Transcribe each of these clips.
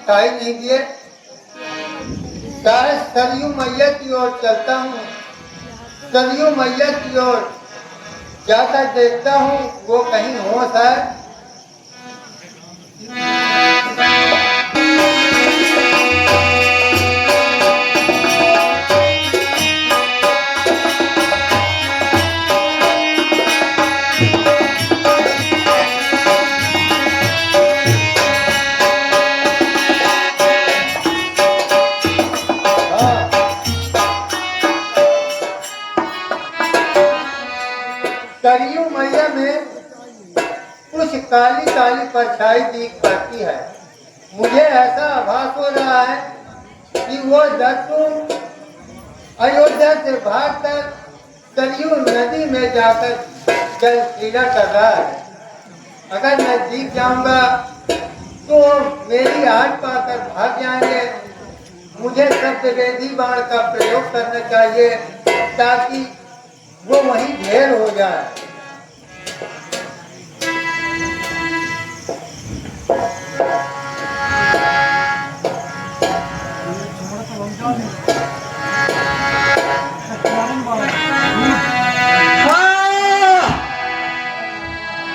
दिखाई नहीं दिए। शायद सरयू मैया की ओर चलता हूँ, सरयू मैया की ओर जाकर देखता हूँ वो कहीं होश है। सरयू मैया में कुछ काली काली परछाई दिख पड़ती है। मुझे ऐसा आभास हो रहा है कि वो दस्यु अयोध्या से भागकर सरयू नदी में जाकर जल क्रीड़ा कर रहा है। अगर नजदीक जाऊंगा तो मेरी हाथ पाकर भाग जाएंगे। मुझे शब्दवेदी बाण का प्रयोग करना चाहिए ताकि वो वहीं ढेर हो जाए।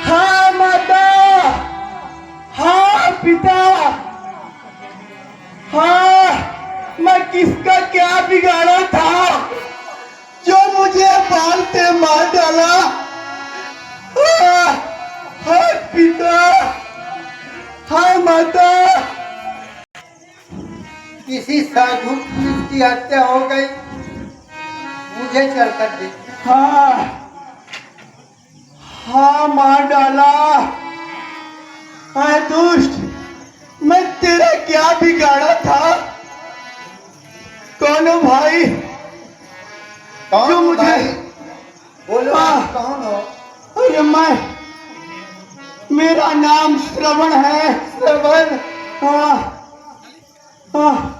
हाँ माता, हाँ पिता, हाँ मैं किसका क्या बिगाड़ा था जो मुझे बांधते मार डाला। हाँ पिता, हाँ माता। किसी साधु की हत्या हो गई, मुझे चलकर देख। हाँ हाँ मार डाला। हाँ दुष्ट, मैं तेरा क्या बिगाड़ा था? कौन हो भाई? कौन जो हो मुझे भाई? बोलो कौन हो? अरे मेरा नाम श्रवण है। श्रवण? हाँ हाँ।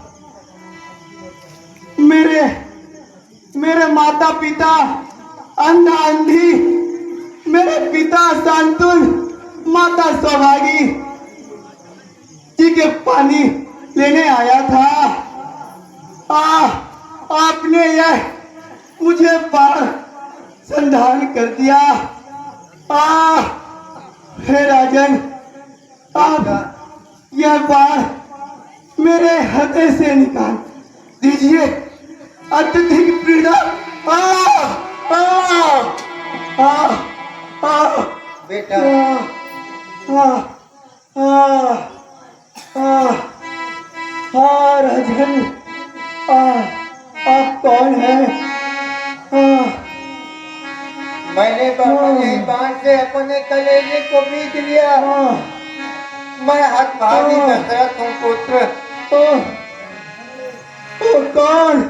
मेरे माता पिता अंधा अंधी, मेरे पिता शांतुल, माता सौभागी जी के पानी लेने आया था। आपने यह मुझे बाढ़ संधान कर दिया। हे राजन, आप यह बाढ़ मेरे हृदय से निकाल दीजिए। अत्यधिक पीड़ा। बेटा राजन, आप कौन हैं? मैंने अपने बाण से अपने कलेजे को बीत लिया। मैं हतभागी दशरथ हूँ पुत्र। कौन?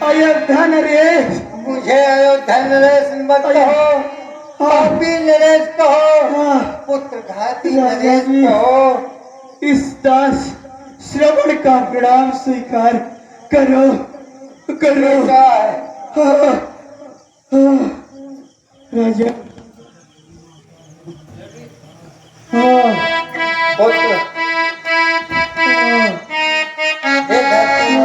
अयोध्या नरेश? मुझे अयोध्या नरेश मत कहो, पापी नरेश कहो, पुत्र घाती नरेश कहो। इस दास श्रवण का प्रणाम स्वीकार करो करो। राजा पुत्र, हे धरती,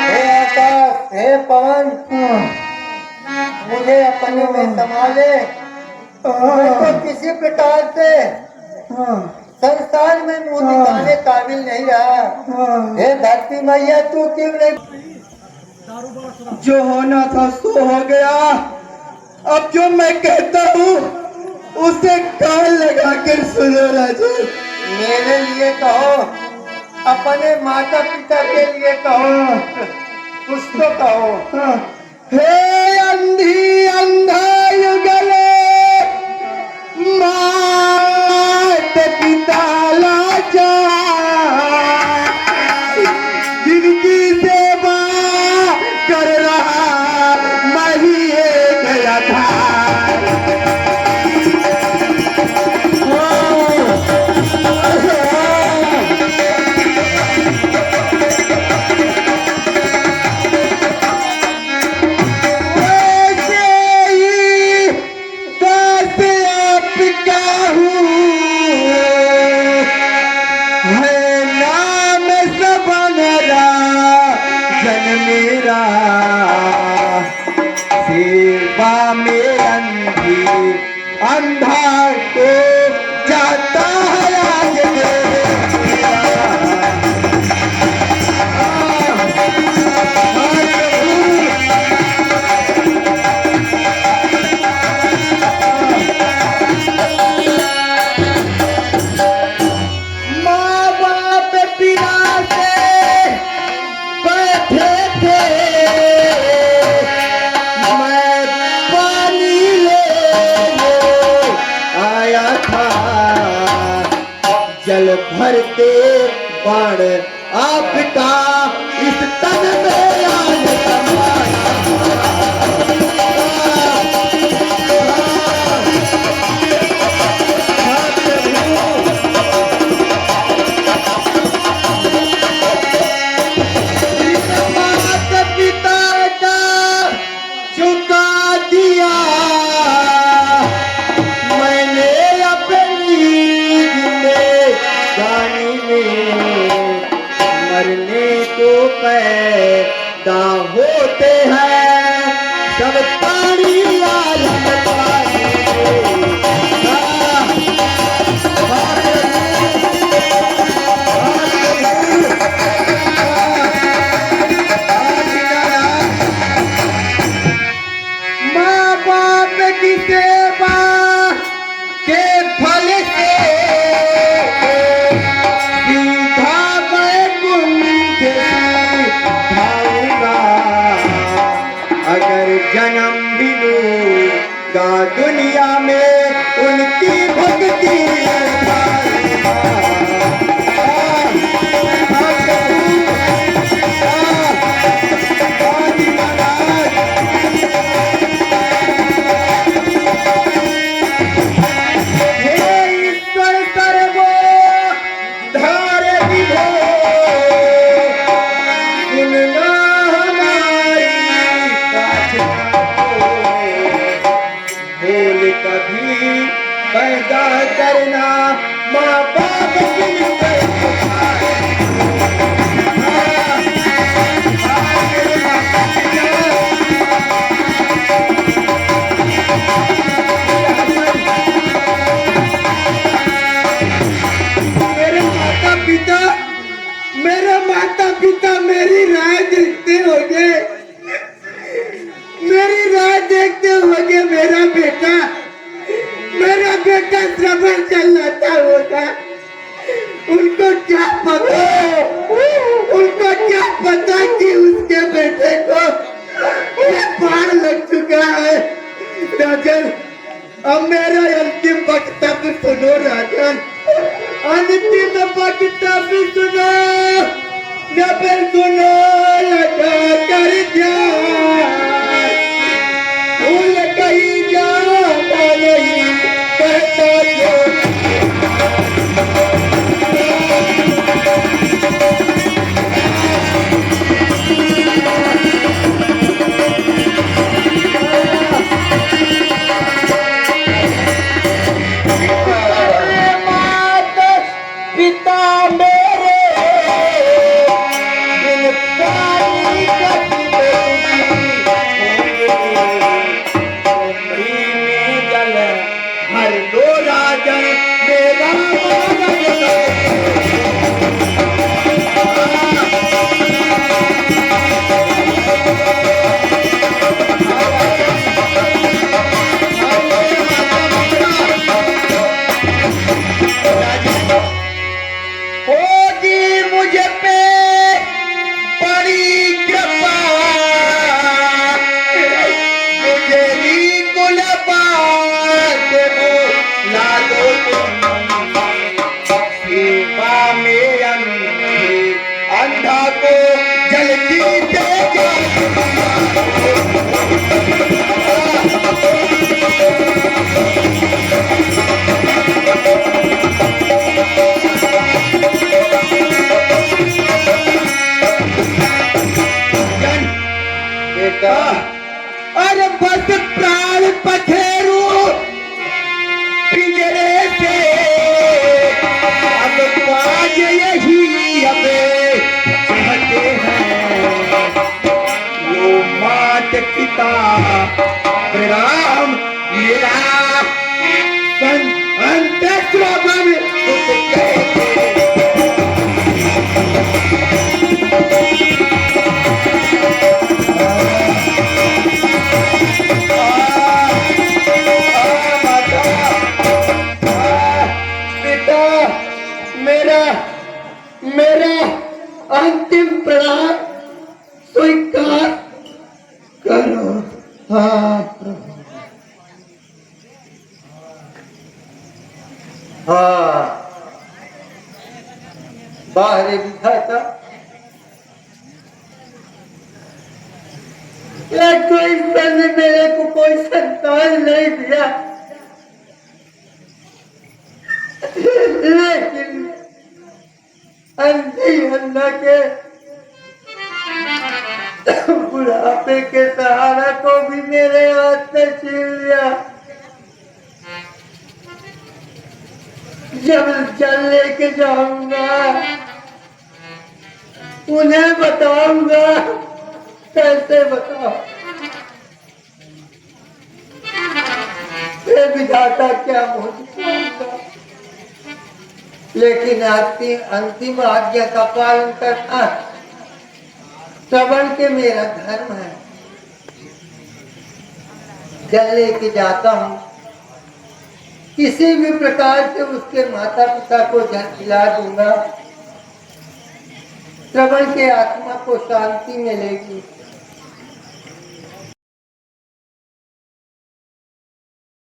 हे आकाश, हे पवन, मुझे अपने में संभाले। मैं तो किसी प्रकार से संसार में मुंह दिखाने काबिल नहीं रहा। हे धरती मैया, तू क्यों नहीं? जो होना था सो हो गया। अब जो मैं कहता हूँ उसे कान लगाकर सुनो राजा। मेरे लिए कहो, अपने माता पिता के लिए कहो, कुछ तो कहो। हे अंधी अंधा युगले, मात पिता लाजा, जिनकी सेवा कर रहा मैं ही एक आधार। वैसे ही मेरा सेवा में अंधी अंधा को जाता है आज मेरा। माँ बाप पिता से बैठे थे, मैं पानी लेने आया था, जल भरते बाण आपका इस तन में आज समाया। माता पिता का चुका दिया मैंने अपनी जिंदगानी में, मरने को पैदा होते हैं सब पानी आलम पानी माँ बाप की सेवा के फल से सीधा वैकुंठ सिधाऊंगा, अगर जन्म भी लूंगा दुनिया में उनकी भक्ति कभी पैदा करना माँ बाप की मेरे माता पिता मेरी राह देखते होंगे, मेरी राह देखते होंगे। मेरा बेटा श्रवण चलाता होगा, उनको क्या पता कि उसके बेटे को बाढ़ लग चुका है। राजन, अब मेरा अंतिम वक्तव्य सुनो राजन, अंतिम वक्तव्य सुनो, जब सुनो लगा कर ध्यान, भूल कहीं जाना नहीं कहता जो पिता मेरे बिन पानी जल हर दो राजन मेरा होगी मुझे पे बड़ी कृपा, मुझे ही गुलबा देवो ला दो सेवा में अंधा को जल्दी दे अरे बस प्राण पथेरू पिंजरे से, अब बाज यही हमें चाहते हैं। सत्य पिता प्रणाम मेरा अंत्यश्रवण पिता मेरा मेरा अंतिम प्रणाम स्वीकार करो। हाँ प्रभु। हाँ बाहर विधाता, कोई सन मेरे को कोई संतान नहीं दिया, लेकिन अंधी अन्ना के बुढ़ापे के सहारा को भी मेरे हाथ से छीन लिया। जब जल लेके जाऊंगा उन्हें बताऊंगा, कैसे बताओ ये विधाता क्या मुझे, लेकिन आपकी अंतिम आज्ञा का पालन करना श्रवण के मेरा धर्म है। जल लेके जाता हूँ, किसी भी प्रकार से उसके माता पिता को जल खिला दूंगा, श्रवण के आत्मा को शांति मिलेगी।